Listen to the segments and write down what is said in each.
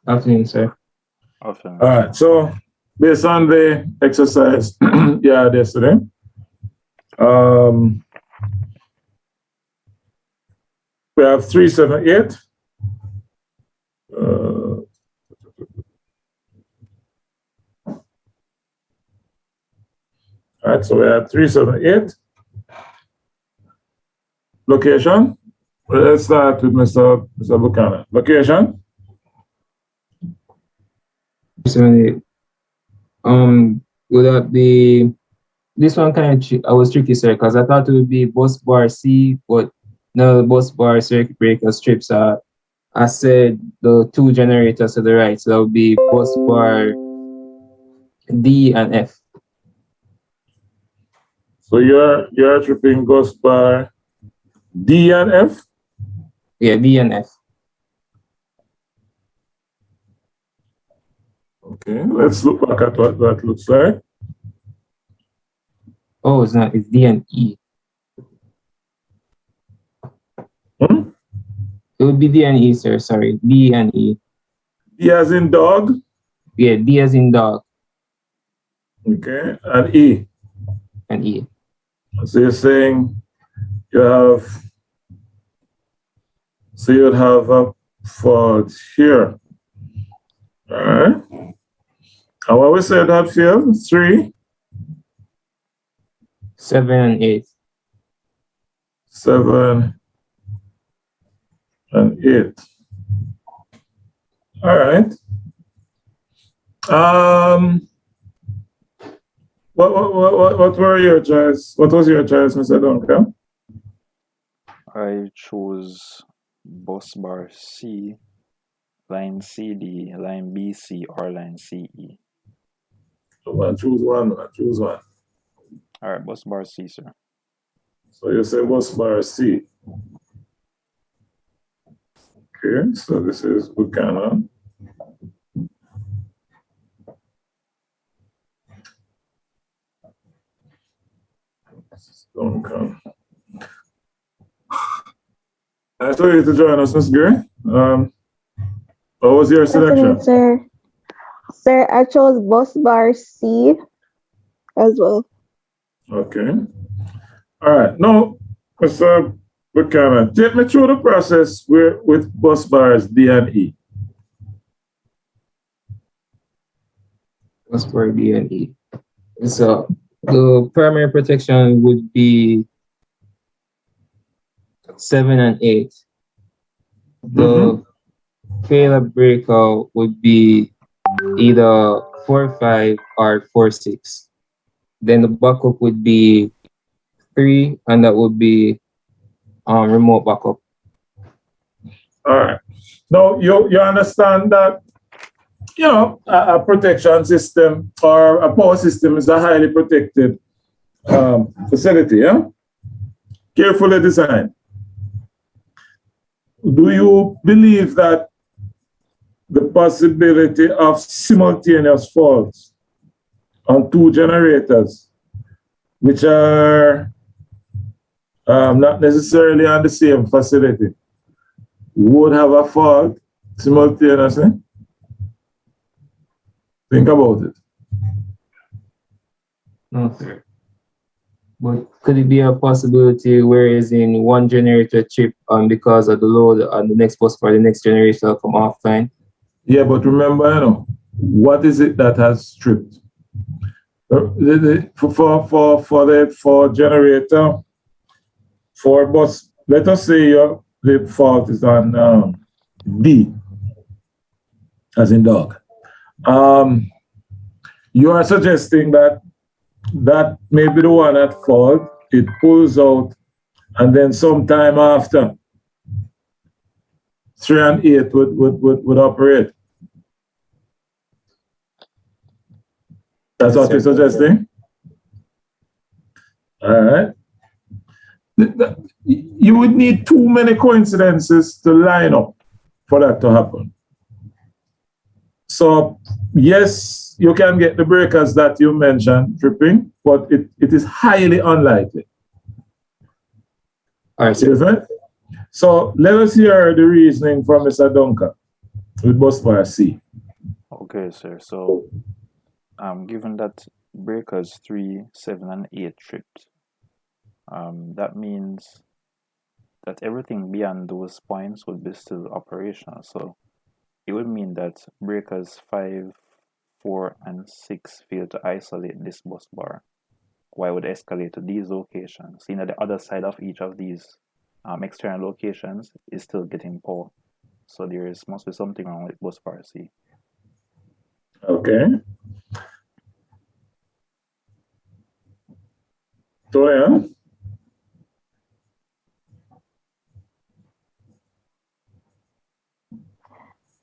Afternoon, sir. Afternoon, All sir. right. So based on the exercise you had yesterday, um, we have 378. All right, so we have 378. Location. Let's start with Mr. Buchanan. Location. 78. Would that be this one kind of I was tricky, sir, because I thought it would be bus bar C, but no, the bus bar circuit breaker strips are. I said the two generators to the right, so that would be bus bar D and F. So you're tripping bus bar D and F? Yeah, D and F. Okay, let's look back at what that looks like. Oh, it's not. It's D and E. It would be D and E, sir. Sorry, D and E. D as in dog. Yeah, D as in dog. Okay, and E. And E. So you're saying you'd have a fault here. All right. And what we said that field? 3, 7 and 8. 7, and 8. All right. What were your choice? What was your choice, Mr. Duncan? I chose bus bar C, line CD, line BC, or line CE. So choose one. All right, bus bar C, sir. So you say bus bar C. Okay, so this is Buchanan. Duncan. Nice for you to join us, Ms. Gray. What was your selection? Sir, I chose bus bar C as well. Okay. All right. Now, Mr. Buchanan, take me through the process with bus bars D and E. Bus bar D and E. So the primary protection would be 7 and 8. The failure breaker would be either 4-5 or 4-6. Then the backup would be 3, and that would be remote backup. All right. Now you understand that a protection system or a power system is a highly protected facility, yeah? Carefully designed. Do you believe that the possibility of simultaneous faults on two generators, which are not necessarily on the same facility, would have a fault simultaneously? Think about it. No, sir. But could it be a possibility whereas in one generator trip because of the load on the next bus for the next generator will come offline? Yeah, but remember, what is it that has tripped? For generator, for bus, let us say the fault is on D, as in dog. You are suggesting that may be the one at fault, it pulls out, and then sometime after, 3 and 8 would operate. That's what you're suggesting? All right. You would need too many coincidences to line up for that to happen. So, yes, you can get the breakers that you mentioned tripping, but it is highly unlikely. All right, sir. So let us hear the reasoning from Mr. Duncan. with bus bar C. Okay, sir. So, given that breakers 3, 7, and 8 tripped, that means that everything beyond those points would be still operational. So, it would mean that breakers 5, 4, and 6 fail to isolate this bus bar. Why would escalate to these locations? You know, the other side of each of these external locations is still getting power. So must be something wrong with bus bar C. Okay. So, yeah.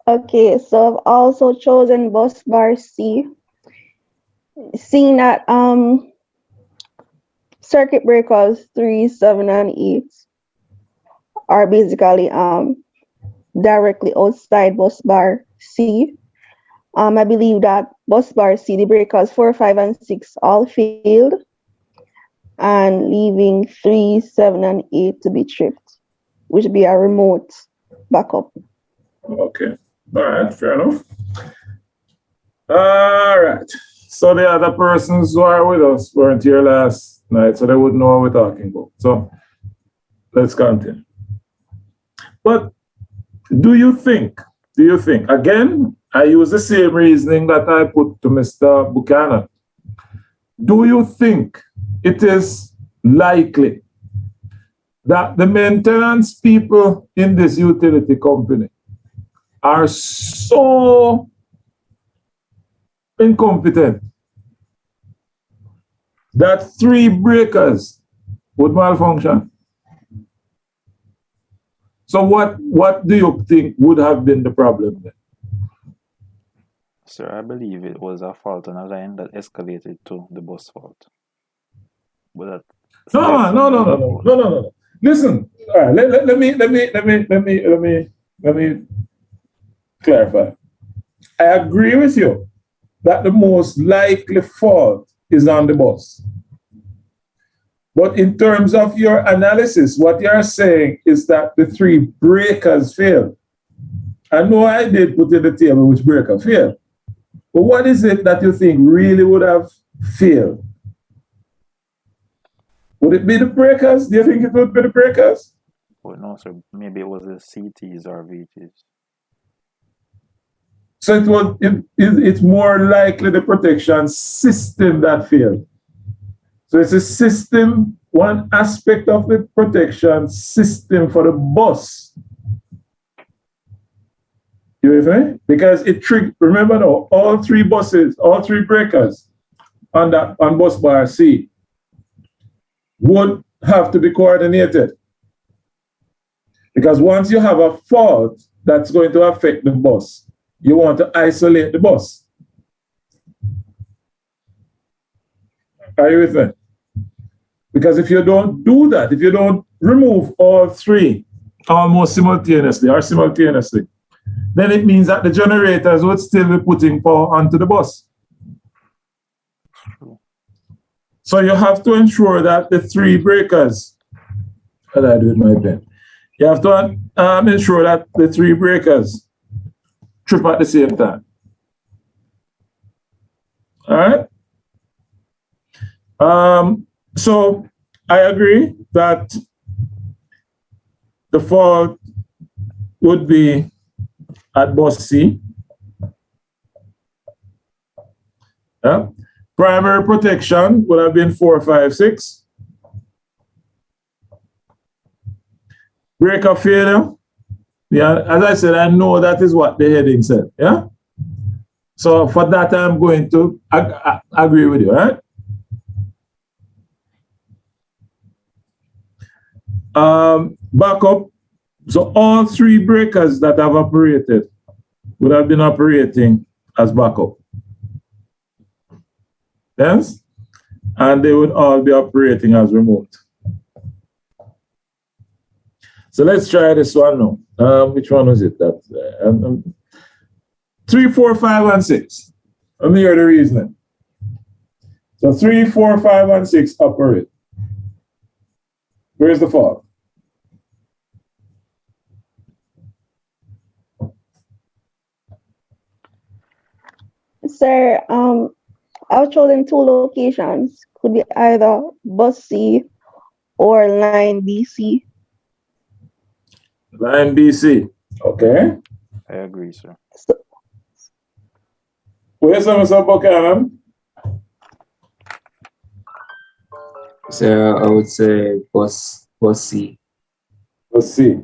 Okay, so I've also chosen bus bar C. Seeing that circuit breakers 3, 7, and 8 are basically directly outside bus bar C. I believe that bus bar C, the breakers 4, 5, and 6 all failed, and leaving 3, 7, and 8 to be tripped, which would be a remote backup. Okay. All right. Fair enough. All right. So the other persons who are with us weren't here last night, so they wouldn't know what we're talking about. So let's continue. But do you think, again, I use the same reasoning that I put to Mr. Buchanan. Do you think it is likely that the maintenance people in this utility company are so incompetent that 3 breakers would malfunction? So what do you think would have been the problem then? Sir, I believe it was a fault on a line that escalated to the bus fault. But No. Listen, all right, let me clarify. I agree with you that the most likely fault is on the bus. But in terms of your analysis, what you're saying is that the 3 breakers failed. I know I did put in the table which breaker failed. But what is it that you think really would have failed? Would it be the breakers? Do you think it would be the breakers? But no, sir. Maybe it was the CTs or VTs. So it's more likely the protection system that failed. So it's a system, one aspect of the protection system for the bus. You with me? Because it triggered, remember now, all 3 buses, all 3 breakers on bus bar C would have to be coordinated. Because once you have a fault that's going to affect the bus, you want to isolate the bus. Are you with me? Because if you don't do that, if you don't remove all 3 almost simultaneously, then it means that the generators would still be putting power onto the bus. So you have to ensure that the 3 breakers, how do I do with my pen? You have to ensure that the 3 breakers trip at the same time. All right? So I agree that the fault would be at bus C. Yeah. Primary protection would have been 4, 5, 6. Breaker failure. Yeah, as I said, I know that is what the heading said. Yeah. So for that, I'm going to agree with you, right? Backup. So all 3 breakers that have operated would have been operating as backup. Yes? And they would all be operating as remote. So let's try this one now. Which one was it? 3, 4, 5, and 6. Let me hear the reasoning. So 3, 4, 5, and 6 operate. Where's the fault? Sir, I've chosen two locations. Could be either bus C or line BC. Line BC. Okay. I agree, sir. So, Where's Mr. Buchanan? So I would say bus C. Let's see.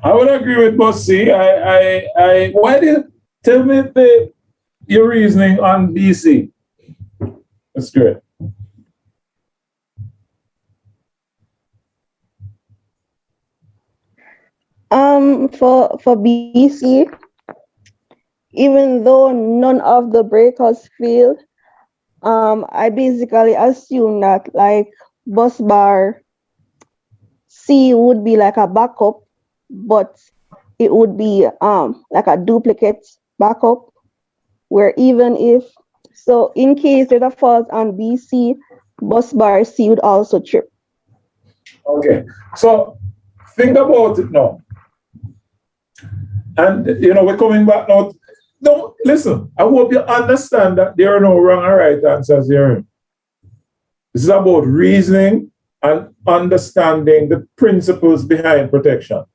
I would agree with Boss C. Why did you tell me your reasoning on BC? That's great. for BC, even though none of the breakers failed, I basically assume that like bus bar C would be like a backup, but it would be like a duplicate backup, where even if so in case there's a fault on BC, bus bar C would also trip. Okay. So think about it now. And we're coming back now. No, listen, I hope you understand that there are no wrong or right answers here. This is about reasoning and understanding the principles behind protection.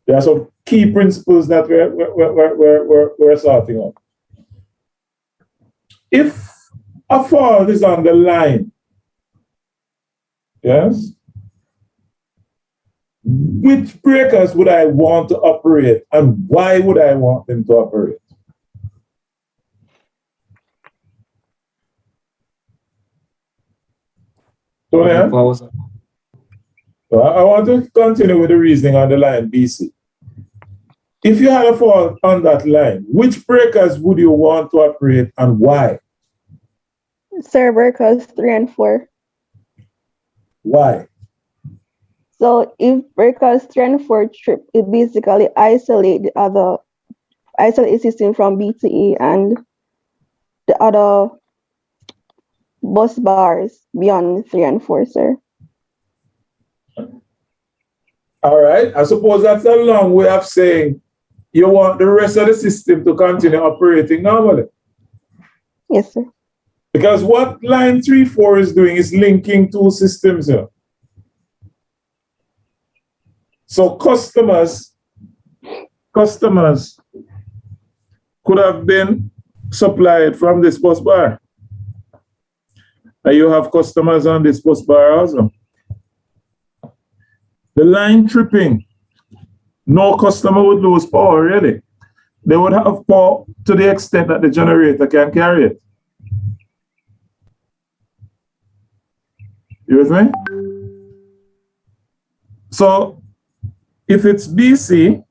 There are some key principles that we're starting on. If a fault is on the line, yes, which breakers would I want to operate and why would I want them to operate? So, yeah, so I want to continue with the reasoning on the line BC. If you had a fault on that line, which breakers would you want to operate and why? Sir, breakers 3 and 4. Why? So if breakers 3 and 4 trip, it basically isolate system from BTE and the other bus bars beyond 3 and 4, sir. All right. I suppose that's a long way of saying you want the rest of the system to continue operating normally. Yes, sir. Because what line 3-4 is doing is linking two systems here. So customers could have been supplied from this bus bar. And you have customers on this bus bar also. The line tripping, no customer would lose power really. They would have power to the extent that the generator can carry it. You with me? So if it's BC,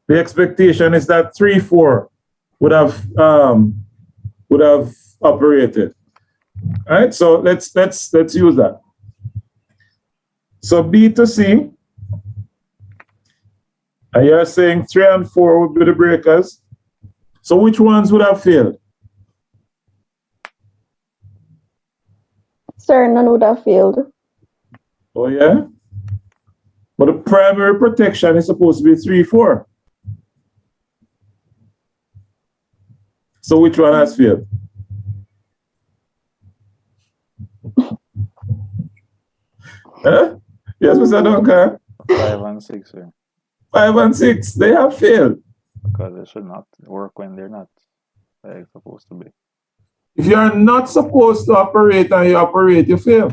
the expectation is that 3-4 would have operated. All right, so let's use that. So B to C, and you're saying 3 and 4 would be the breakers. So which ones would have failed? Sir, none would have failed. Oh yeah? But the primary protection is supposed to be 3-4. So which one has failed? Huh? Yes, Mr. Duncan. 5 and 6, sir. 5 and 6, they have failed. Because they should not work when they're not supposed to be. If you are not supposed to operate and you operate, you fail.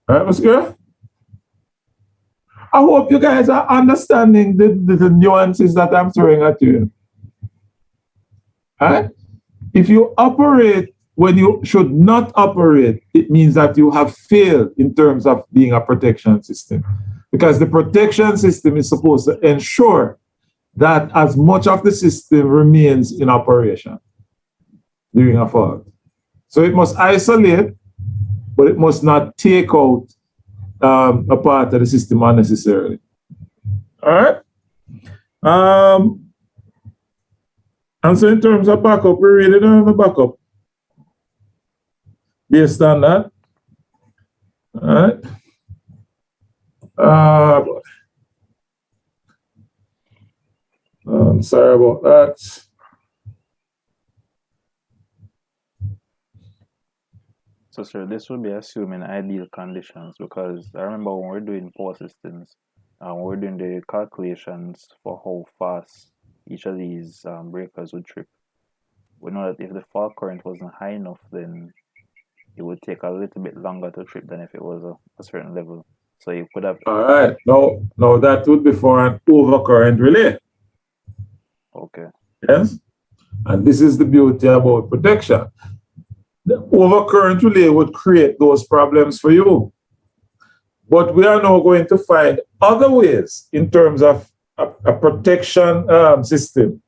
All right, Mr. Girl? I hope you guys are understanding the nuances that I'm throwing at you. All right? If you operate when you should not operate, it means that you have failed in terms of being a protection system. Because the protection system is supposed to ensure that as much of the system remains in operation during a fault. So it must isolate, but it must not take out a part of the system unnecessarily. All right? And so in terms of backup, we really don't have a backup based on that. All right? Sorry about that. So, sir, this would be assuming ideal conditions because I remember when we're doing power systems, we're doing the calculations for how fast each of these breakers would trip. We know that if the fault current wasn't high enough, then it would take a little bit longer to trip than if it was a certain level. So you could have. All right. Now that would be for an overcurrent relay. Okay. Yes. And this is the beauty about protection. The overcurrent relay would create those problems for you. But we are now going to find other ways in terms of a protection system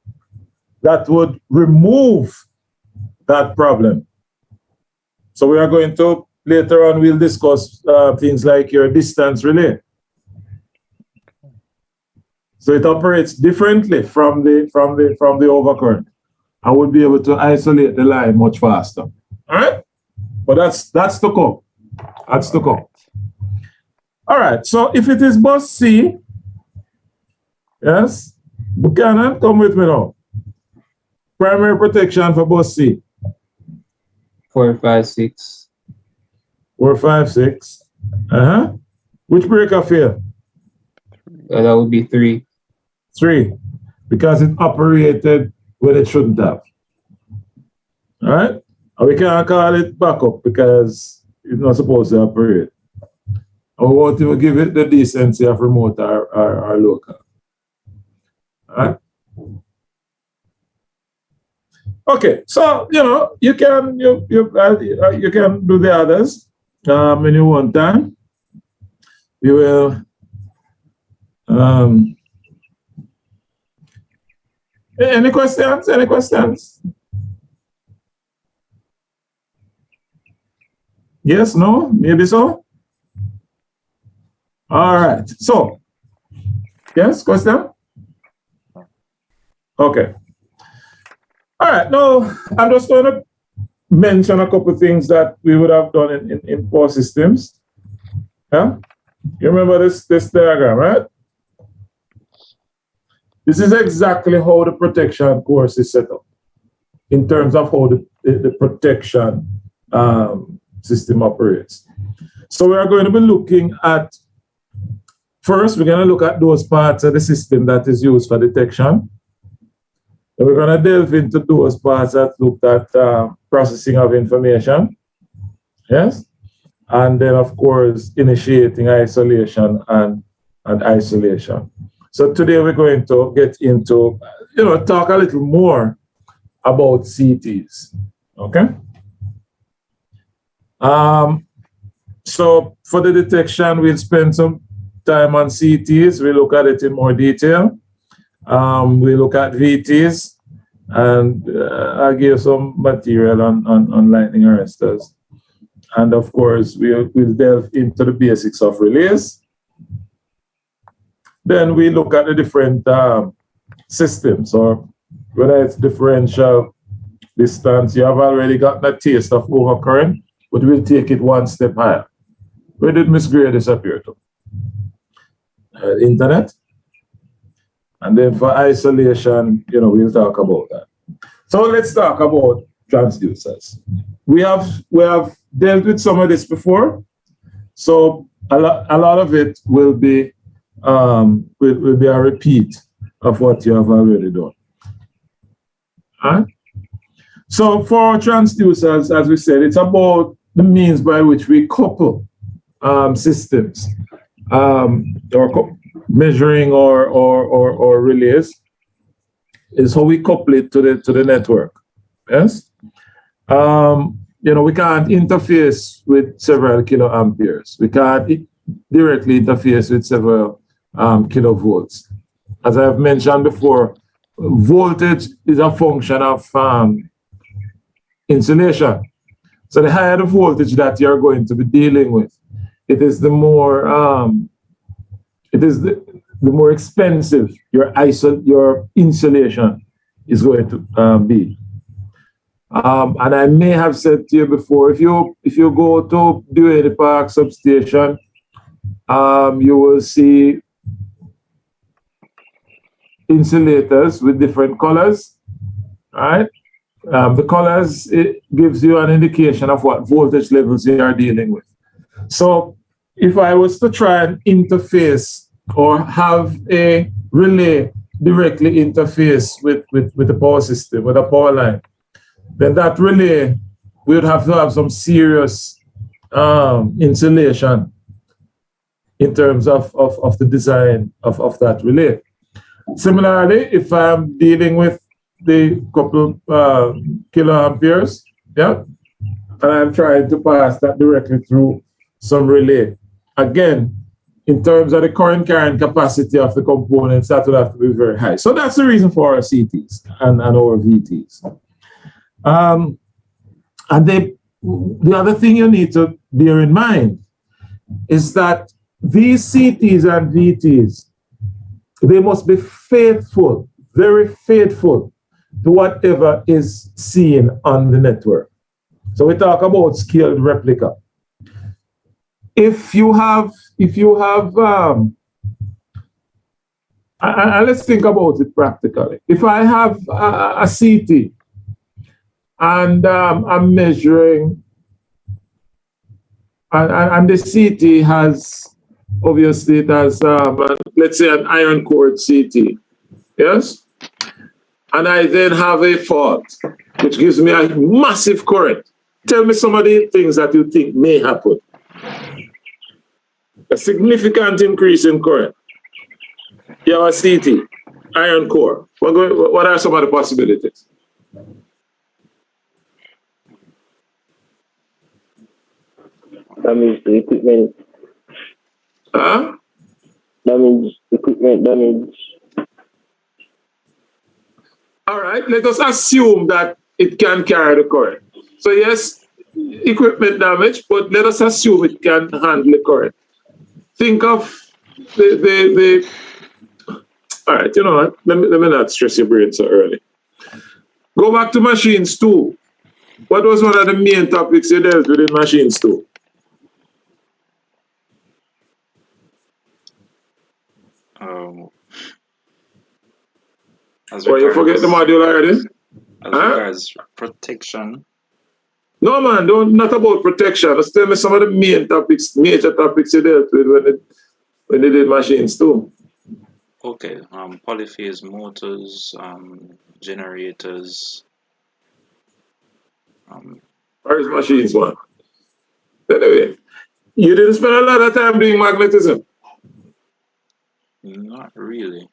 that would remove that problem. So we are going to, later on, we'll discuss things like your distance relay. So it operates differently from the overcurrent. I would be able to isolate the line much faster. All right? But that's to come. That's to come. All right. So if it is bus C, yes, Buchanan, come with me now. Primary protection for bus C. 4, 5, 6. 4, 5, 6. Which breaker fail? That would be 3. 3. Because it operated when it shouldn't have. All right? And we can't call it backup because it's not supposed to operate. And we won't even give it the decency of remote or local. All right? Okay, so you can do the others when you want time. You will any questions? Any questions? Yes, no, maybe so. All right. So, yes, question? Okay. All right, now I'm just going to mention a couple of things that we would have done in power systems. Yeah, you remember this diagram, right? This is exactly how the protection course is set up in terms of how the protection system operates. So we are going to be looking at, first, we're going to look at those parts of the system that is used for detection. And we're going to delve into those parts that look at processing of information. Yes? And then, of course, initiating isolation and isolation. So today we're going to get into, talk a little more about CTs. Okay? So for the detection, we'll spend some time on CTs. We'll look at it in more detail. We look at VTs, and I'll give some material on lightning arresters. And of course, we'll delve into the basics of relays. Then we look at the different systems, or whether it's differential, distance. You have already gotten a taste of overcurrent, but we'll take it one step higher. Where did Miss Gray disappear to? Internet. And then for isolation, we'll talk about that. So let's talk about transducers. We have dealt with some of this before, so a lot of it will be a repeat of what you have already done. All right? So for transducers, as we said, it's about the means by which we couple systems, or measuring or relays, is how we couple it to the network. Yes. We can't interface with several kiloamperes. We can't directly interface with several kilovolts. As I have mentioned before, voltage is a function of insulation. So the higher the voltage that you're going to be dealing with, it is the more the more expensive your insulation is going to be. And I may have said to you before, if you go to Duane Park substation, you will see insulators with different colors, right? The colors, it gives you an indication of what voltage levels you are dealing with. So if I was to try and interface or have a relay directly interface with the power system, with a power line, then that relay we would have to have some serious insulation in terms of the design of that relay. Similarly, if I'm dealing with the couple kiloamperes, yeah, and I'm trying to pass that directly through some relay, again, in terms of the current carrying capacity of the components, that would have to be very high. So that's the reason for our CTs and our VTs. And the other thing you need to bear in mind is that these CTs and VTs, they must be faithful, very faithful to whatever is seen on the network. So we talk about scaled replica. If you have, and let's think about it practically. If I have a CT and I'm measuring, and the CT has, obviously it has, let's say an iron core CT, yes? And I then have a fault, which gives me a massive current. Tell me some of the things that you think may happen. A significant increase in current. You have a CT, iron core. What are some of the possibilities? Damage to equipment. Huh? Damage, equipment damage. All right, let us assume that it can carry the current. So yes, equipment damage, but let us assume it can handle the current. Think of the all right, you know what? Let me not stress your brain so early. Go back to machines 2. What was one of the main topics you dealt with in machines 2? Well, you forget the module already? As regards protection. No, man, not about protection. Just tell me some of the main topics, major topics you dealt with when they did machines 2. Okay, polyphase motors, generators. Or is machines 1? Anyway, you didn't spend a lot of time doing magnetism. Not really.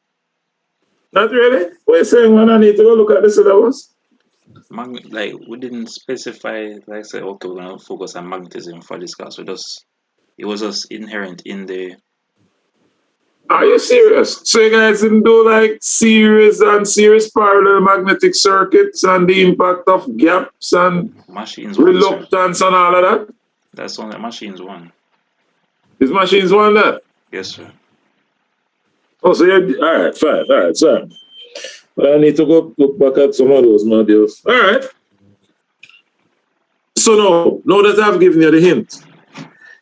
Not really? What are you saying, man? I need to go look at the syllabus? Like, we didn't specify, like, say, okay, we're going to focus on magnetism for this class. It was just inherent in the... Are you serious? So you guys didn't do like series and series parallel magnetic circuits and the impact of gaps and machines reluctance and all of that? That's only machines 1. Is machines 1 that? Yes, sir. Oh, so you're, all right, fine, all right, sorry. But I need to go look back at some of those modules. All right. So now that I've given you the hint,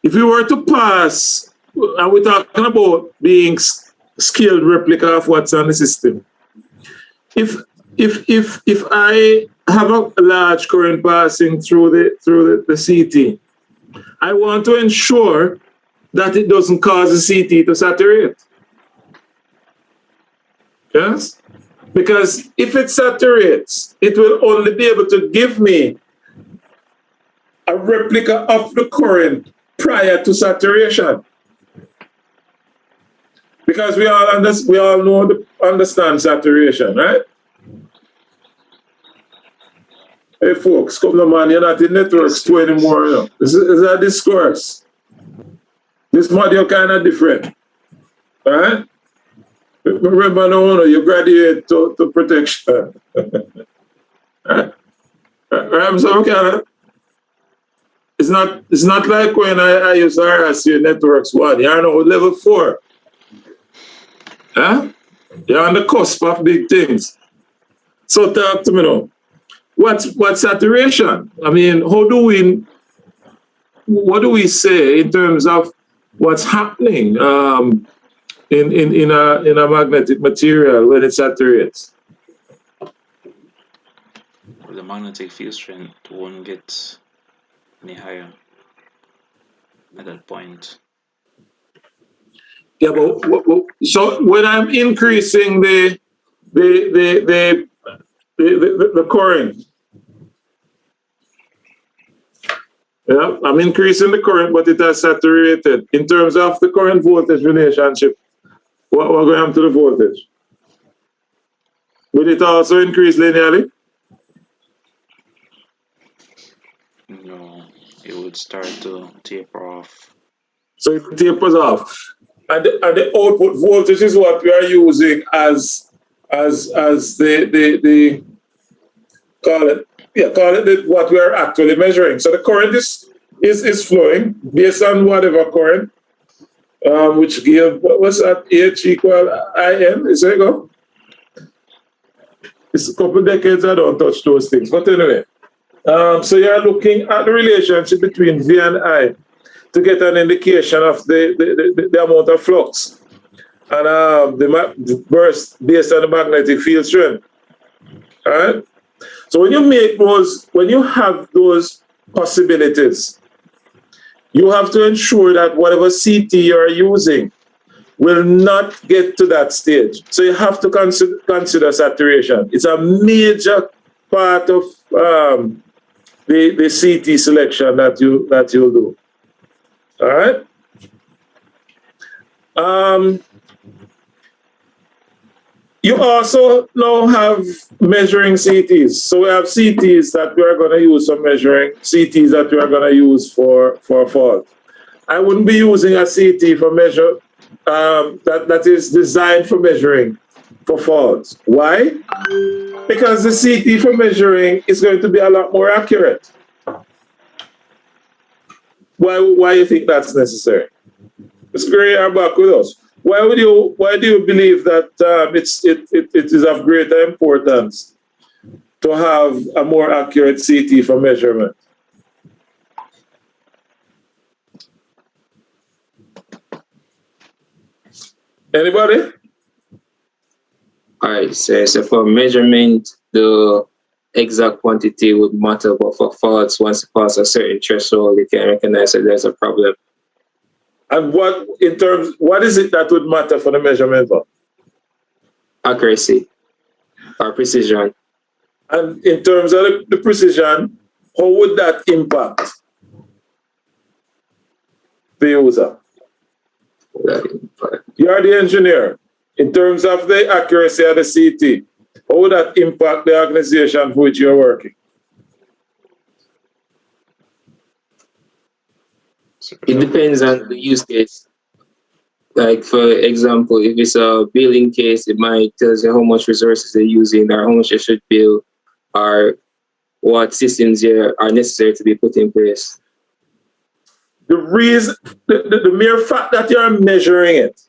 if you were to pass, and we're talking about being scaled replica of what's on the system. If I have a large current passing through the CT, I want to ensure that it doesn't cause the CT to saturate. Yes? Because if it saturates, it will only be able to give me a replica of the current prior to saturation. Because we all understand saturation, right? Hey folks, come on, man, you're not in networks 2 anymore. You know? This is a discourse. This module kind of different, right? Remember, no, you graduate to protection. Right? I'm so okay. It's not like when I use RSU Networks 1. You're now level 4. Huh? You're on the cusp of big things. So talk to me now. What's saturation? I mean, what do we say in terms of what's happening? in a magnetic material when it saturates? The magnetic field strength won't get any higher at that point. Yeah, but so when I'm increasing the current, yeah, I'm increasing the current, but it has saturated. In terms of the current voltage relationship, what going to happen to the voltage? Will it also increase linearly? No, it would start to taper off. So it tapers off. And the output voltage is what we are using as the call it what we are actually measuring. So the current is flowing based on whatever current, which give what was that H equal IN, is it go? It's a couple decades I don't touch those things. But anyway, so you're looking at the relationship between V and I to get an indication of the amount of flux and the burst based on the magnetic field strength. All right. So when you have those possibilities, you have to ensure that whatever CT you're using will not get to that stage. So you have to consider saturation. It's a major part of the CT selection that you'll do. All right. You also now have measuring CTs. So we have CTs that we are going to use for measuring, CTs that we are going to use for fault. I wouldn't be using a CT for measure that is designed for measuring for faults. Why? Because the CT for measuring is going to be a lot more accurate. Why do you think that's necessary? Mr. Gray, are back with us. Why do you believe that it is of greater importance to have a more accurate CT for measurement? Anybody? All right, so for measurement, the exact quantity would matter, but for faults, once it passes a certain threshold, you can recognize that there's a problem. And what is it that would matter for the measurement? Accuracy or precision. And in terms of the precision, how would that impact the user? You are the engineer. In terms of the accuracy of the CT, how would that impact the organization for which you're working? It depends on the use case. Like, for example, if it's a billing case, it might tell you how much resources they're using or how much they should bill or what systems are necessary to be put in place. The reason, the mere fact that you're measuring it,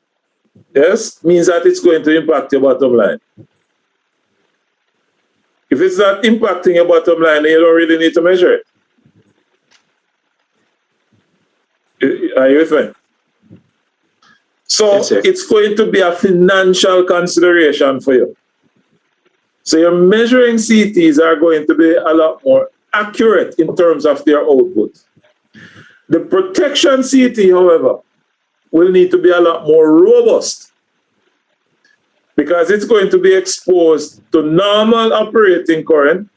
yes, means that it's going to impact your bottom line. If it's not impacting your bottom line, then you don't really need to measure it. Are you with me? So Yes, sir. it's going to be a financial consideration for you. So your measuring CTs are going to be a lot more accurate in terms of their output. The protection CT, however, will need to be a lot more robust because it's going to be exposed to normal operating current.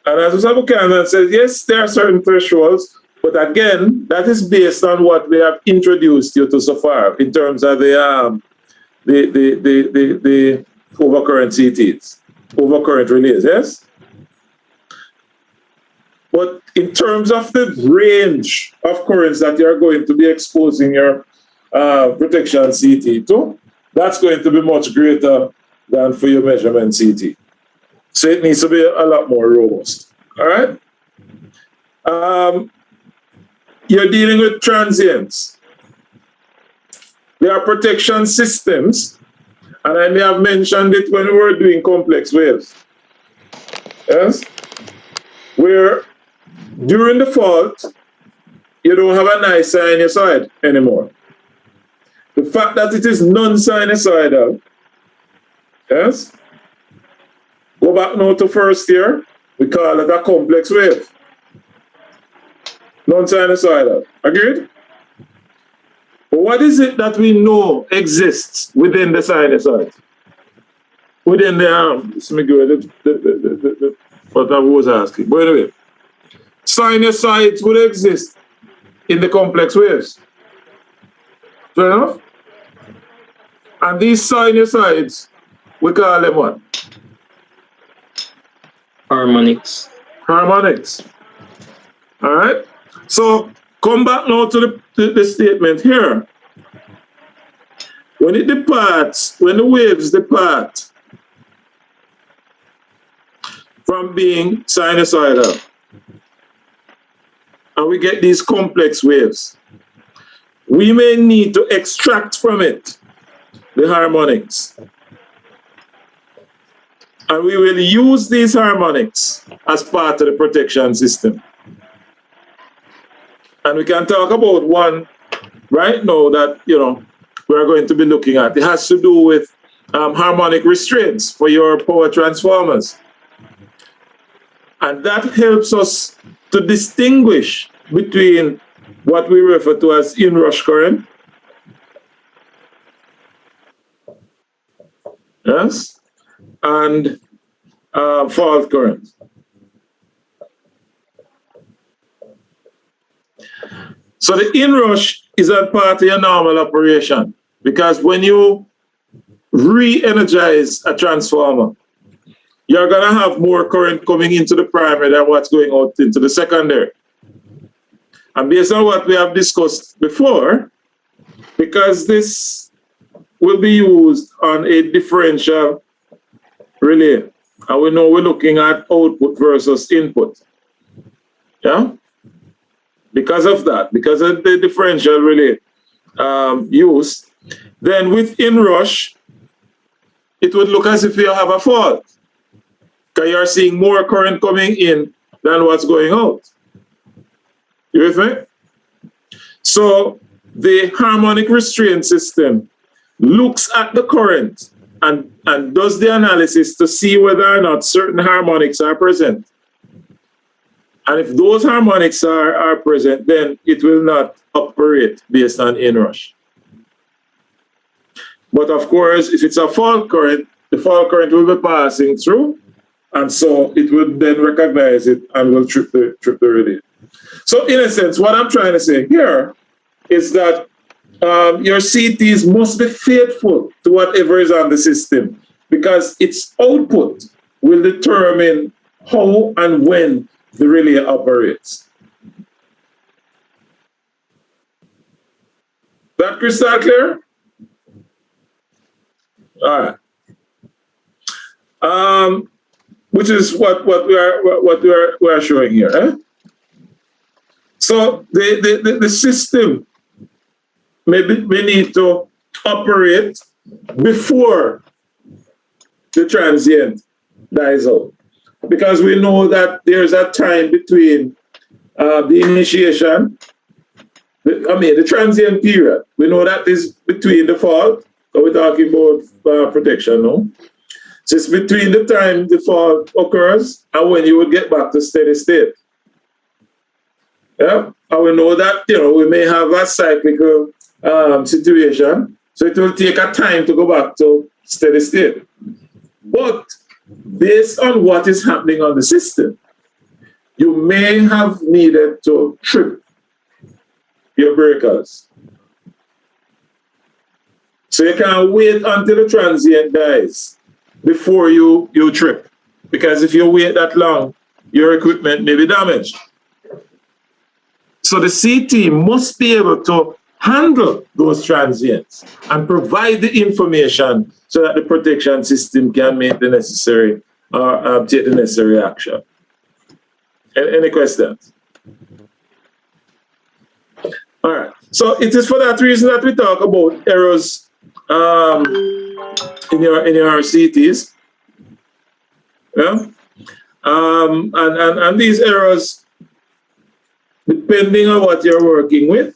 And as Mr. Buchanan says, yes, there are certain thresholds, but again, that is based on what we have introduced you to so far in terms of the overcurrent CTs, overcurrent relays, yes? But in terms of the range of currents that you're going to be exposing your protection CT to, that's going to be much greater than for your measurement CT. So it needs to be a lot more robust. All right? You're dealing with transients. There are protection systems, and I may have mentioned it when we were doing complex waves. Yes? Where during the fault, you don't have an ISA in your side anymore. The fact that it is non-sinusoidal, yes? Go back now to first year, we call it a complex wave. Non-sinusoidal. Agreed? But what is it that we know exists within the sinusoid? Within the let me go with what I was asking. By the way, sinusoids would exist in the complex waves. Fair enough? And these sinusoids, we call them what? Harmonics. Harmonics. All right? So come back now to the statement here. When it departs, when the waves depart from being sinusoidal, and we get these complex waves, we may need to extract from it the harmonics. And we will use these harmonics as part of the protection system. And we can talk about one right now that, we're going to be looking at. It has to do with harmonic restraints for your power transformers. And that helps us to distinguish between what we refer to as inrush current, yes, and fault current. So the inrush is a part of your normal operation, because when you re-energize a transformer, you're going to have more current coming into the primary than what's going out into the secondary. And based on what we have discussed before, because this will be used on a differential relay, and we know we're looking at output versus input. Yeah? Because of that, because of the differential relay use, then with inrush, it would look as if you have a fault, because you're seeing more current coming in than what's going out. You with me? So the harmonic restraint system looks at the current and does the analysis to see whether or not certain harmonics are present. And if those harmonics are present, then it will not operate based on inrush. But of course, if it's a fault current, the fault current will be passing through, and so it will then recognize it and will trip the relay. So in a sense, what I'm trying to say here is that your CTs must be faithful to whatever is on the system, because its output will determine how and when the relay operates. That crystal clear? All right. Which is what we are showing here. Eh? So the system may need to operate before the transient dies out, because we know that there's a time between the initiation, the transient period. We know that is between the fault. So we're talking about protection now. So it's between the time the fault occurs and when you would get back to steady state. Yeah, and we know that we may have a cyclical situation, so it will take a time to go back to steady state. But based on what is happening on the system, you may have needed to trip your breakers. So you can't wait until the transient dies before you trip, because if you wait that long, your equipment may be damaged. So the CT must be able to handle those transients and provide the information so that the protection system can make the necessary take the necessary action. Any questions? All right. So it is for that reason that we talk about errors in your CTs. Yeah. And these errors, depending on what you're working with,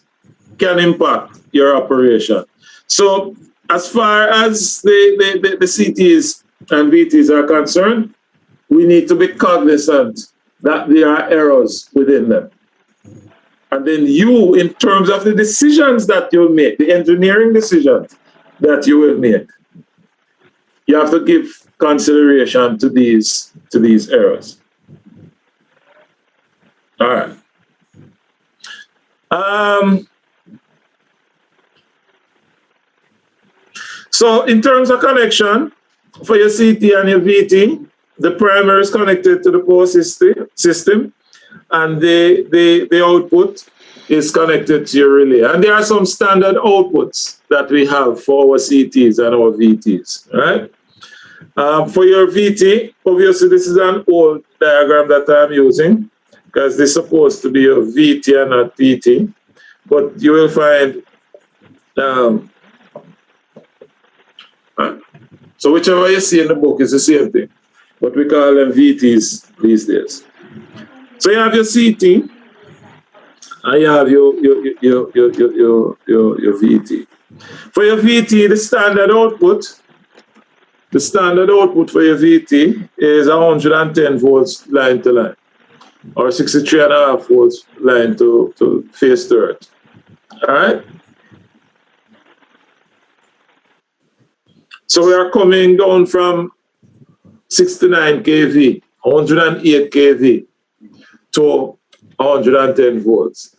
can impact your operation. So as far as the CTs and VTs are concerned, we need to be cognizant that there are errors within them. And then you, in terms of the decisions that you'll make, the engineering decisions that you will make, you have to give consideration to these errors. All right. So in terms of connection, for your CT and your VT, the primer is connected to the power system, and the output is connected to your relay. And there are some standard outputs that we have for our CTs and our VTs, right? For your VT, obviously this is an old diagram that I'm using because this is supposed to be a VT and not PT, but you will find, so whichever you see in the book is the same thing, but we call them VTs these days. So you have your CT, and you have your VT. For your VT, the standard output for your VT is 110 volts line to line, or 63.5 volts line to face to earth. All right? So we are coming down from 69 kV, 108 kV to 110 volts.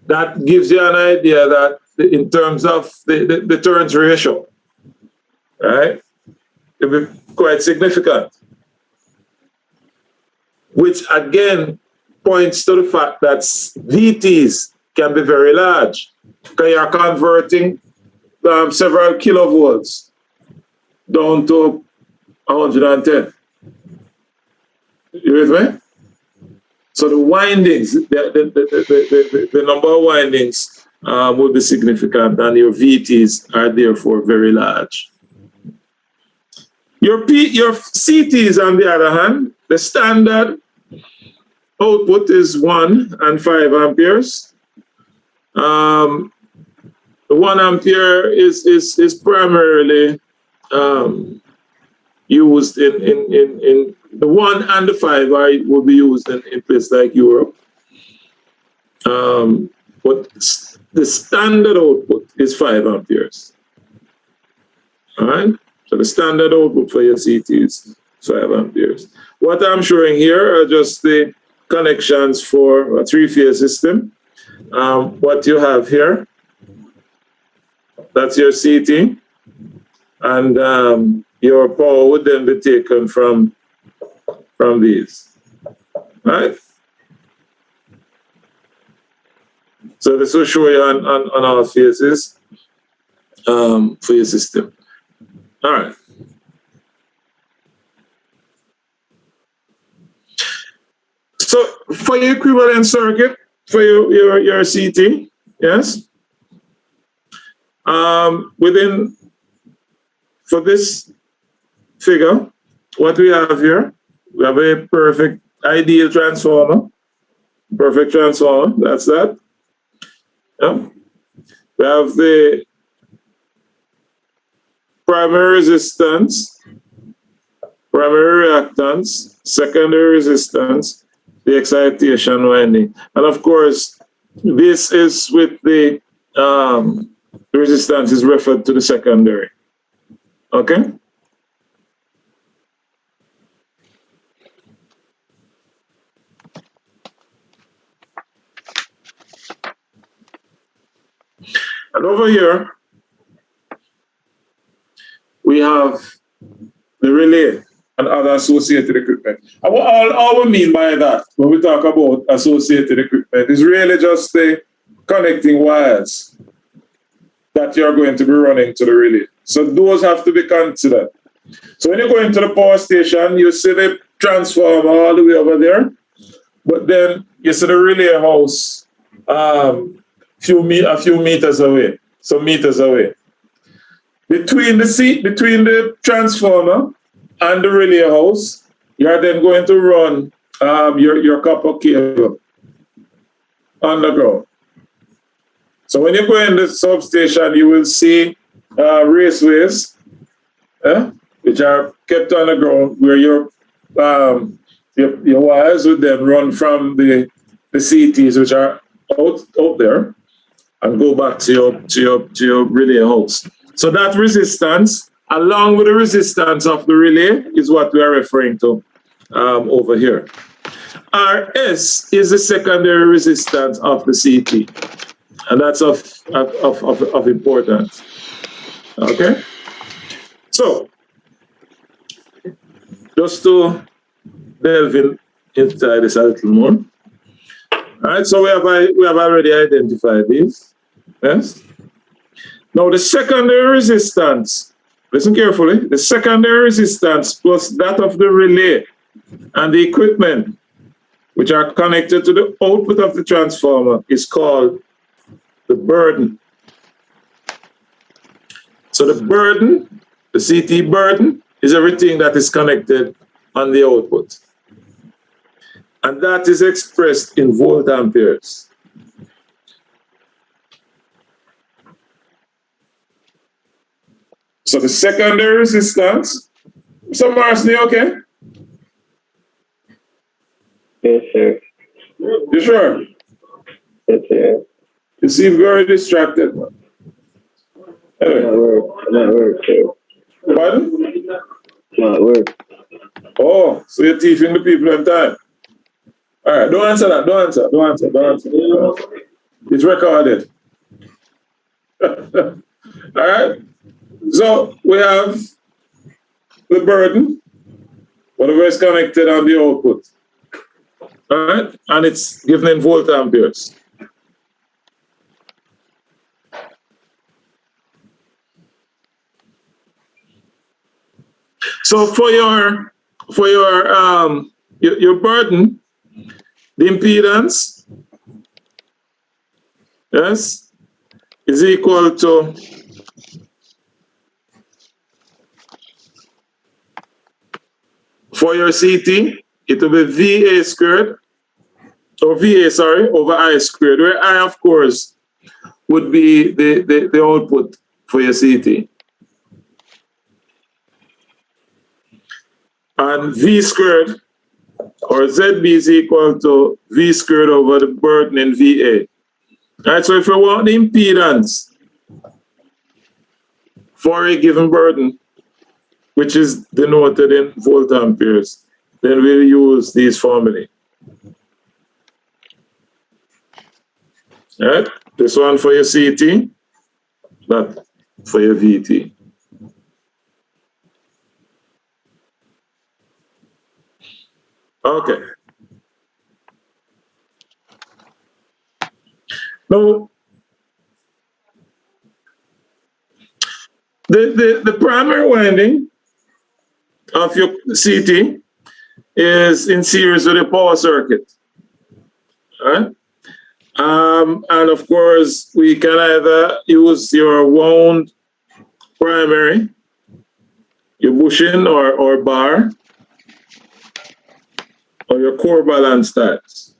That gives you an idea that in terms of the turns ratio, right, it will be quite significant. Which again points to the fact that VTs can be very large because you are converting several kilovolts down to 110. You with me? So the windings, the number of windings will be significant, and your VTs are therefore very large. Your CTs, on the other hand, the standard output is 1 and 5 amperes. The 1 ampere is primarily used in the 1 and the 5 will be used in places like Europe. But the standard output is 5 amperes. All right? So the standard output for your CT is 5 amperes. What I'm showing here are just the connections for a 3-phase system. What you have here, that's your CT. And your power would then be taken from these, right? So this will show you on all phases for your system. All right. So for your equivalent circuit, for your CT, yes, for this figure, what we have here, we have a perfect ideal transformer. Perfect transformer, that's that. Yeah. We have the primary resistance, primary reactance, secondary resistance, the excitation winding. And of course, this is with the resistance is referred to the secondary. Okay? And over here, we have the relay and other associated equipment. And what all we mean by that, when we talk about associated equipment, is really just the connecting wires that you're going to be running to the relay. So those have to be considered. So when you go into the power station, you see the transformer all the way over there, but then you see the relay house a few meters away, some meters away. Between the transformer and the relay house, you are then going to run your copper cable underground. So when you go in the substation, you will see raceways, which are kept on the ground, where your wires would then run from the CTs, which are out there, and go back to your relay house. So that resistance, along with the resistance of the relay, is what we are referring to over here. RS is the secondary resistance of the CT, and that's of importance. Okay, so just to delve inside this a little more. All right, so we have already identified these. Yes. Now the secondary resistance. Listen carefully. The secondary resistance plus that of the relay and the equipment which are connected to the output of the transformer is called the burden. So the burden, the CT burden, is everything that is connected on the output. And that is expressed in volt amperes. So the secondary resistance, Mr. Marsney, okay? Yes, sir. You sure? Yes, sir. You seem very distracted. Anyway. I'm at work, sir. Pardon? I'm at work. Oh, so you're teaching the people in time. All right, don't answer that. Don't answer. It's recorded. All right. So we have the burden, whatever is connected on the output. All right, and it's given in volt amperes. So for your burden, the impedance, yes, is equal to for your CT, it will be VA squared, or VA, sorry, over I squared, where I, of course, would be the output for your CT. And V squared, or ZB is equal to V squared over the burden in VA. All right, so if we want the impedance for a given burden, which is denoted in volt amperes, then we'll use these formulae. All right, this one for your CT, that for your VT. Okay. Now, the primary winding of your CT is in series with a power circuit. All right? And of course, we can either use your wound primary, your bushing or bar, or your core balance types.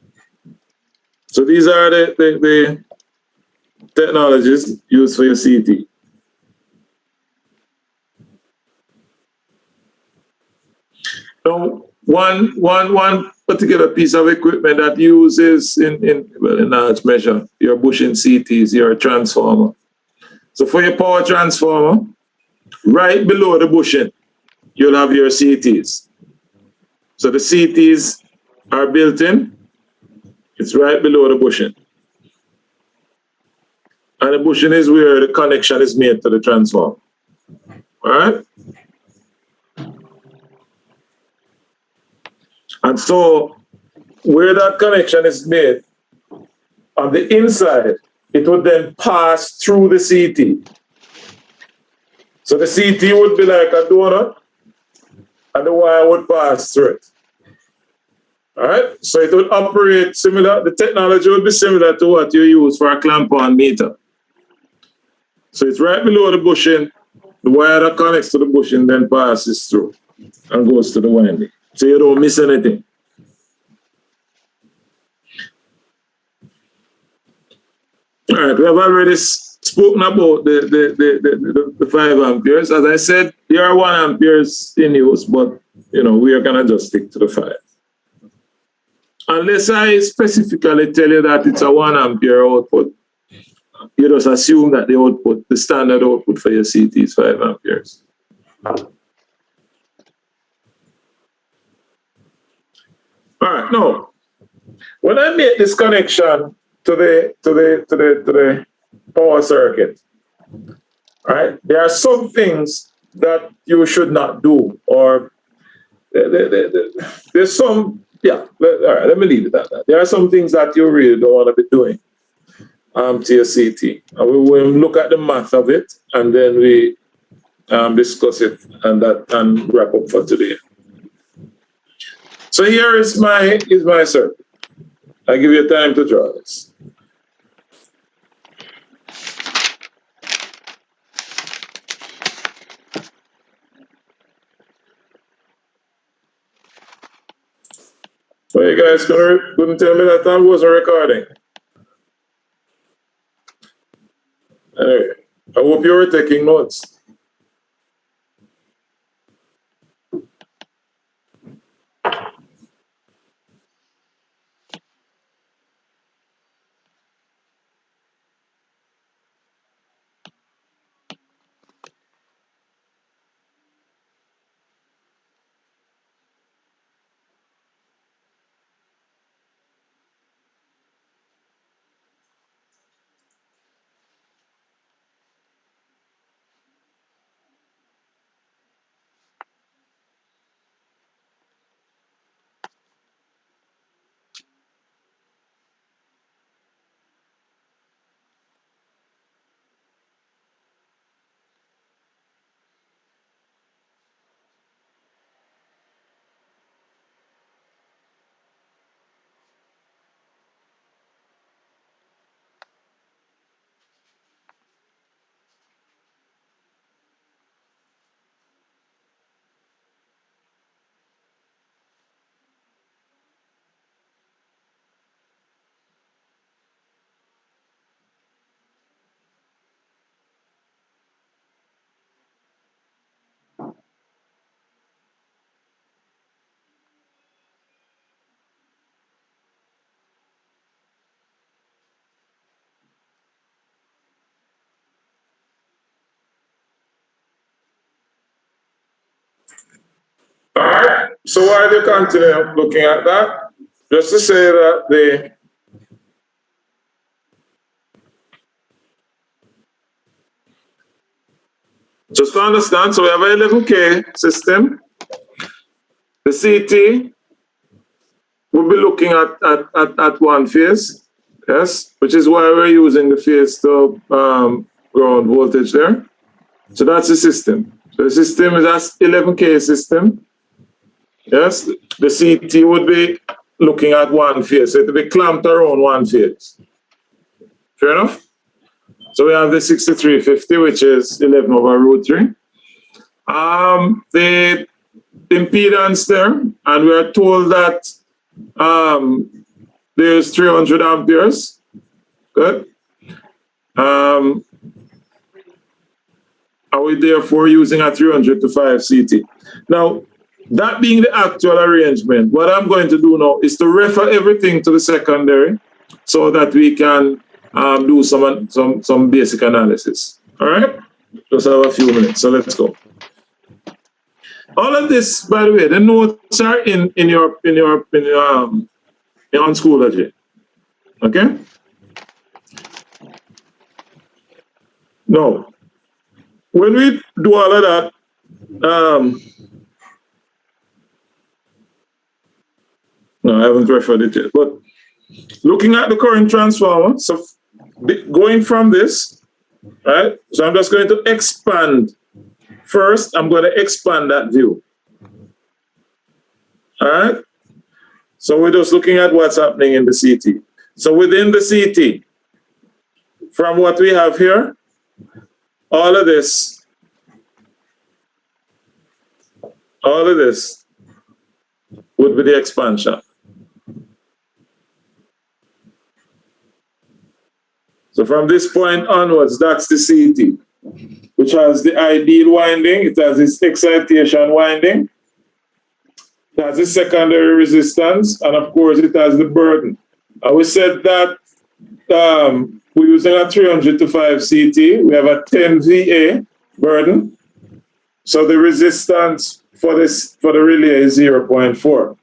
So these are the technologies used for your CT. Now, one particular piece of equipment that uses in large measure your bushing CTs, your transformer. So for your power transformer, right below the bushing, you'll have your CTs. So the CTs are built in. It's right below the bushing. And the bushing is where the connection is made to the transformer. All right? And so where that connection is made, on the inside, it would then pass through the CT. So the CT would be like a donut, and the wire would pass through it. All right? So it would operate similar, the technology would be similar to what you use for a clamp-on meter. So it's right below the bushing, the wire that connects to the bushing then passes through and goes to the winding. So you don't miss anything. All right, we have already spoken about the 5 amperes. As I said, there are 1 amperes in use, but we are gonna just stick to the 5. Unless I specifically tell you that it's a 1 ampere output, you just assume that the standard output for your CT is 5 amperes. All right, now, when I make this connection to the power circuit, right, there are some things that you should not do, or there's some, all right, let me leave it at that. There are some things that you really don't want to be doing to your CT. And we will look at the math of it, and then we discuss it and wrap up for today. So here is my circuit. I give you time to draw this. So you guys couldn't tell me that I wasn't recording. Anyway, I hope you were taking notes. All right. So while you continue looking at that, just to say that just to understand, so we have a 11K system. The CT will be looking at 1 phase, yes, which is why we're using the phase to ground voltage there. So that's the system. So the system is a 11K system. Yes, the CT would be looking at 1 phase. So it will be clamped around 1 phase. Fair enough? So we have the 6350, which is 11 over root 3. The impedance there, and we are told that there's 300 amperes. Good. Are we therefore using a 300 to 5 CT? Now, that being the actual arrangement, what I'm going to do now is to refer everything to the secondary so that we can do some basic analysis. All right? Just have a few minutes, so let's go. All of this, by the way, the notes are in your on Schoology. Okay? Now, when we do all of that, no, I haven't referred it yet, but looking at the current transformer, so going from this, right? So I'm just going to expand. First, I'm going to expand that view. All right? So we're just looking at what's happening in the CT. So within the CT, from what we have here, all of this would be the expansion. So from this point onwards, that's the CT, which has the ideal winding, it has this excitation winding, it has the secondary resistance, and of course it has the burden. And we said that we're using a 300 to 5 CT, we have a 10 VA burden, so the resistance for the relay is 0.4.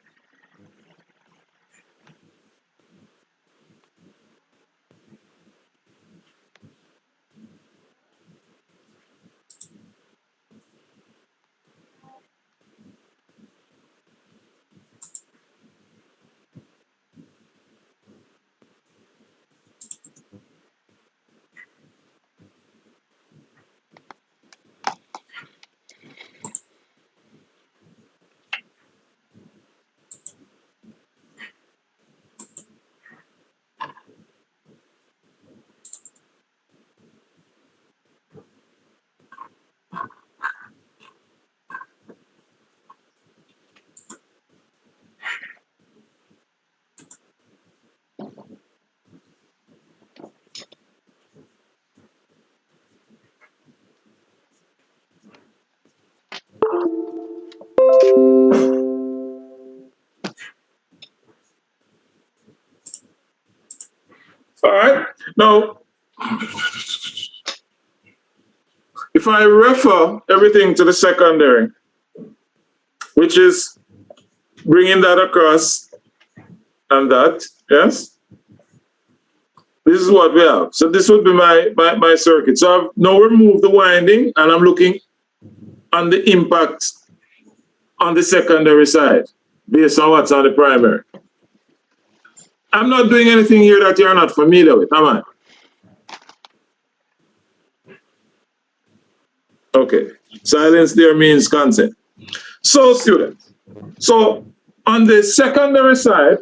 All right. Now, if I refer everything to the secondary, which is bringing that across and that, yes? This is what we have. So this would be my circuit. So I've now removed the winding and I'm looking on the impact on the secondary side based on what's on the primary. I'm not doing anything here that you're not familiar with, am I? Okay, silence there means consent. So students, so on the secondary side,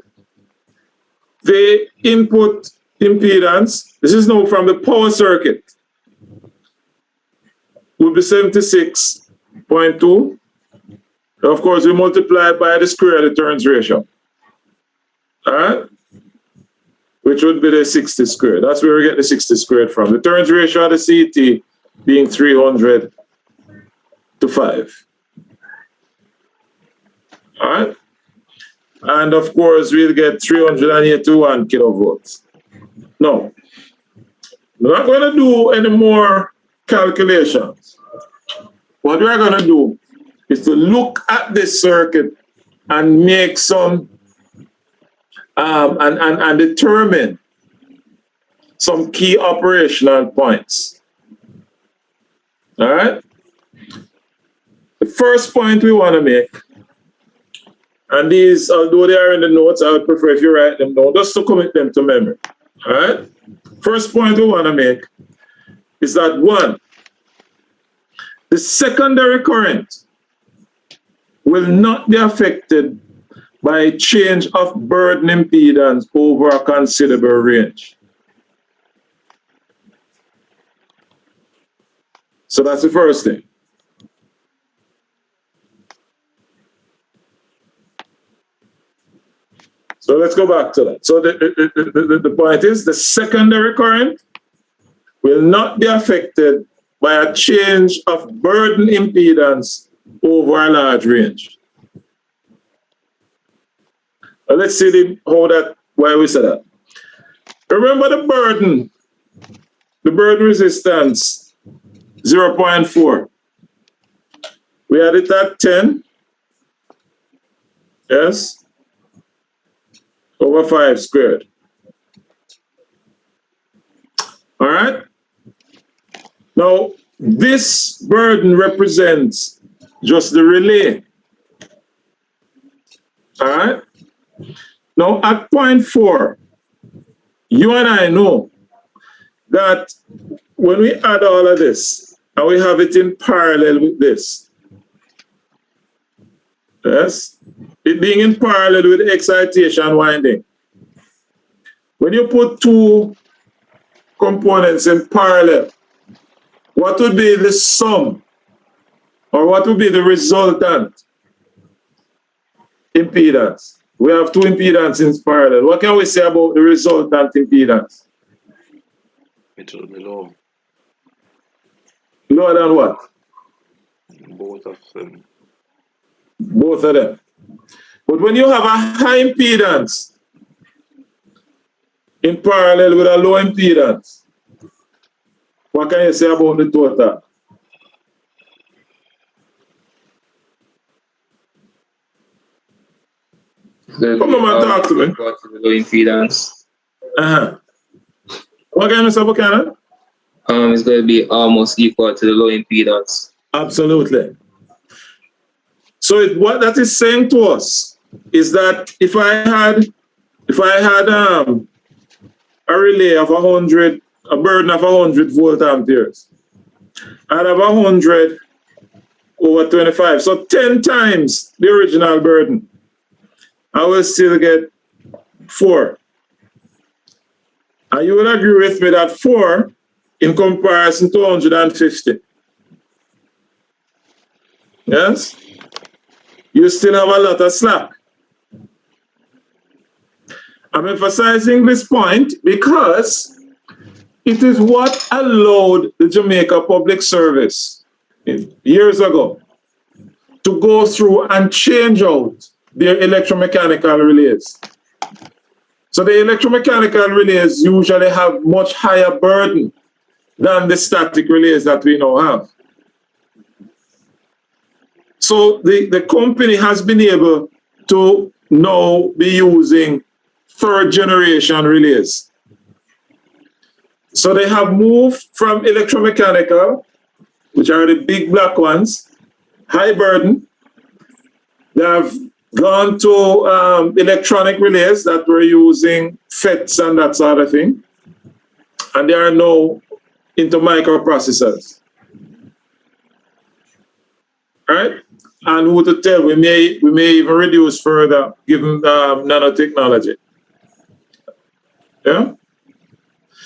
the input impedance, this is now from the power circuit, will be 76.2. Of course, we multiply by the square of the turns ratio. All right? Which would be the 60 squared. That's where we get the 60 squared from. The turns ratio of the CT being 300 to 5. All right? And of course, we'll get 381 kilovolts. No, we're not going to do any more calculations. What we're going to do is to look at this circuit and make some and determine some key operational points. All right. The first point we want to make, and these, although they are in the notes, I would prefer if you write them down just to commit them to memory. All right. First point we want to make is that one, the secondary current will not be affected by change of burden impedance over a considerable range. So that's the first thing. So let's go back to that. So the point is the secondary current will not be affected by a change of burden impedance over a large range. Now let's see why we said that. Remember the burden resistance, 0.4. We had it at 10, yes, over 5 squared. All right. Now, this burden represents just the relay. All right. Now, at 0.4, you and I know that when we add all of this, and we have it in parallel with this, yes, it being in parallel with the excitation winding. When you put two components in parallel, what would be the sum, or what would be the resultant impedance? We have two impedances in parallel. What can we say about the resultant impedance? It will be low. Lower than what? Both of them. Both of them. But when you have a high impedance in parallel with a low impedance, what can you say about the total? Come on, man, talk to me. Equal to the low impedance. Uh-huh. What can you say, Buchanan? It's going to be almost equal to the low impedance. Absolutely. So what that is saying to us is that if I had a relay of 100, a burden of 100 volt amperes, I'd have 100 over 25, so 10 times the original burden. I will still get 4. And you will agree with me that 4 in comparison to 150. Yes? You still have a lot of slack. I'm emphasizing this point because it is what allowed the Jamaica Public Service years ago to go through and change out their electromechanical relays. So the electromechanical relays usually have much higher burden than the static relays that we now have. So the company has been able to now be using 3rd generation relays. So they have moved from electromechanical, which are the big black ones, high burden. They have gone to electronic relays that were using FETs and that sort of thing. And they are now into microprocessors. All right? And who to tell, we may even reduce further given nanotechnology. Yeah?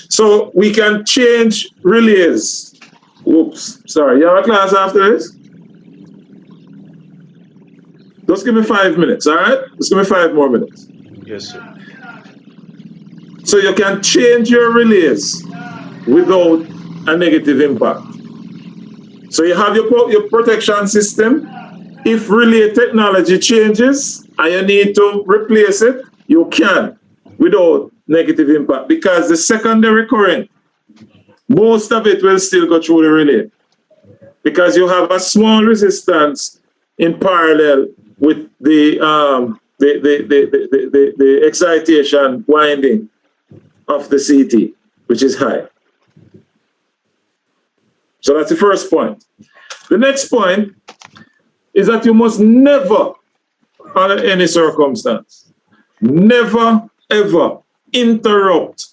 So we can change relays. Oops, sorry. You have a class after this? Just give me 5 minutes, all right? Just give me 5 more minutes. Yes, sir. So you can change your relays without a negative impact. So you have your protection system. If relay technology changes and you need to replace it, you can without negative impact because the secondary current, most of it will still go through the relay because you have a small resistance in parallel with the excitation winding of the CT, which is high. So that's the first point. The next point is that you must never, under any circumstance, never ever interrupt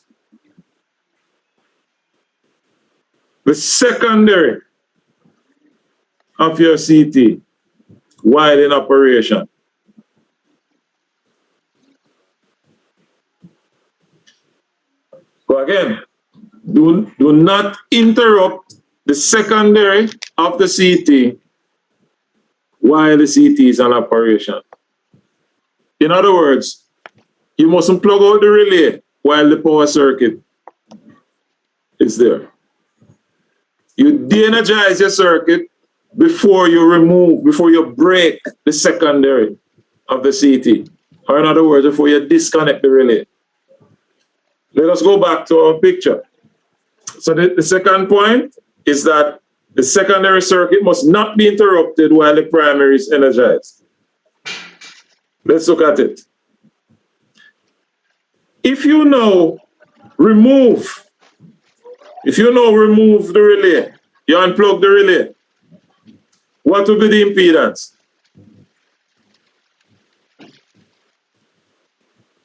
the secondary of your CT while in operation. So again, do not interrupt the secondary of the CT while the CT is on operation. In other words, you mustn't plug out the relay while the power circuit is there. You de-energize your circuit before you break the secondary of the CT. Or in other words, before you disconnect the relay. Let us go back to our picture. So the second point is that the secondary circuit must not be interrupted while the primary is energized. Let's look at it. If you now remove the relay, you unplug the relay, what will be the impedance?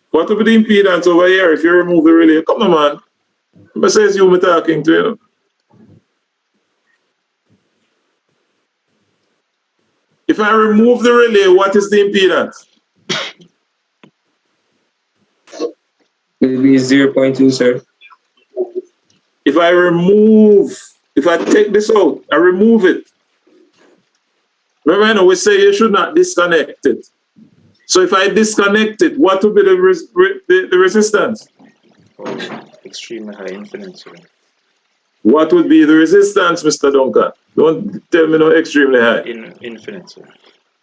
What will be the impedance over here if you remove the relay? Come on, man. What says you me talking to you? If I remove the relay, what is the impedance? It will be 0.2, sir. If I take this out, I remove it. Remember, we say you should not disconnect it. So if I disconnect it, what will be the resistance? Oh, extremely high, infinite, sir. What would be the resistance, Mr. Duncan? Don't tell me no extremely high. Infinite, sir.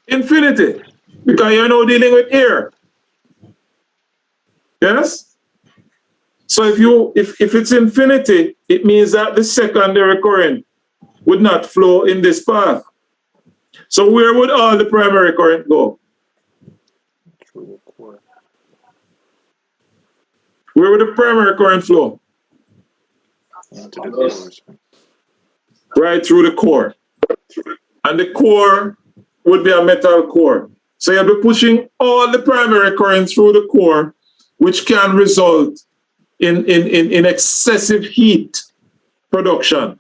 Infinity, because you're now dealing with air. Yes? So if it's infinity, it means that the secondary current would not flow in this path. So where would all the primary current go? Through the core. Where would the primary current flow? Into the core, sir. Right through the core. And the core would be a metal core. So you'll be pushing all the primary current through the core, which can result in excessive heat production.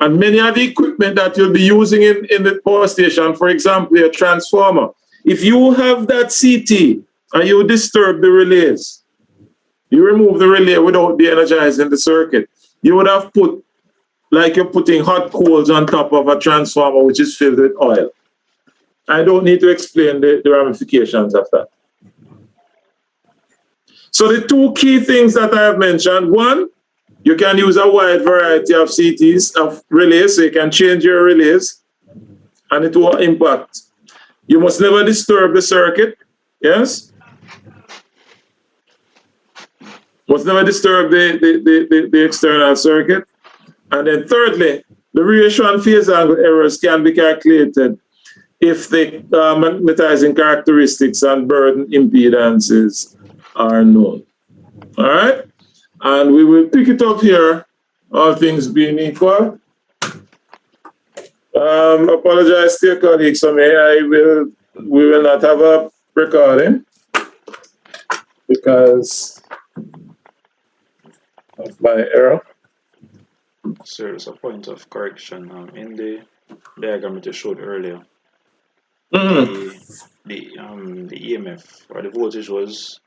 And many of the equipment that you'll be using in the power station, for example, a transformer, if you have that CT and you disturb the relays, you remove the relay without de-energizing the circuit, you would have put, like you're putting hot coals on top of a transformer which is filled with oil. I don't need to explain the ramifications of that. So the two key things that I have mentioned, one, you can use a wide variety of CTs, of relays, so you can change your relays and it won't impact. You must never disturb the circuit, yes? Must never disturb the external circuit. And then thirdly, the ratio and phase angle errors can be calculated if the magnetizing characteristics and burden impedances are known. All right? And we will pick it up here, all things being equal. Apologize to your colleagues for me. We will not have a recording because of my error. Sir, there's a point of correction. In the diagram that you showed earlier, the EMF or the voltage was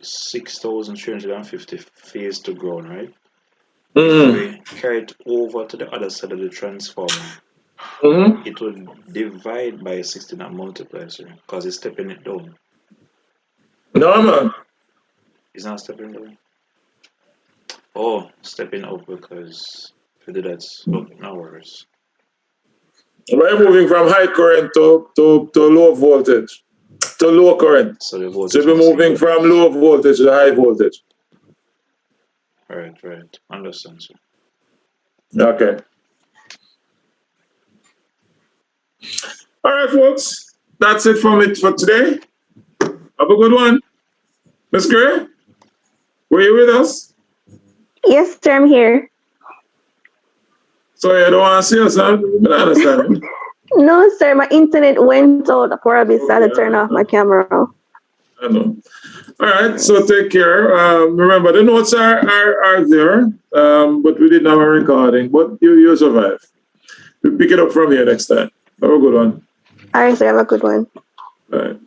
6,350 phase to ground, right? If we carry it over to the other side of the transformer, it would divide by 16 and multiply, sir, because it's stepping it down. No, man. It's not stepping down. Oh, stepping up because if you do that, now worse. We're moving from high current to low voltage, to low current. So the voltage. So we're moving from low voltage to high voltage. Right. Understand, sir. Okay. All right, folks. That's it from it for today. Have a good one. Miss Gray, were you with us? Yes, sir, I'm here. So you don't want to see us, huh? I don't understand. No, sir, my internet went out before I decided to turn off my camera. I know. All right, so take care. Remember, the notes are there, but we didn't have a recording, but you survive. We'll pick it up from here next time. Have a good one. All right, sir, have a good one. All right.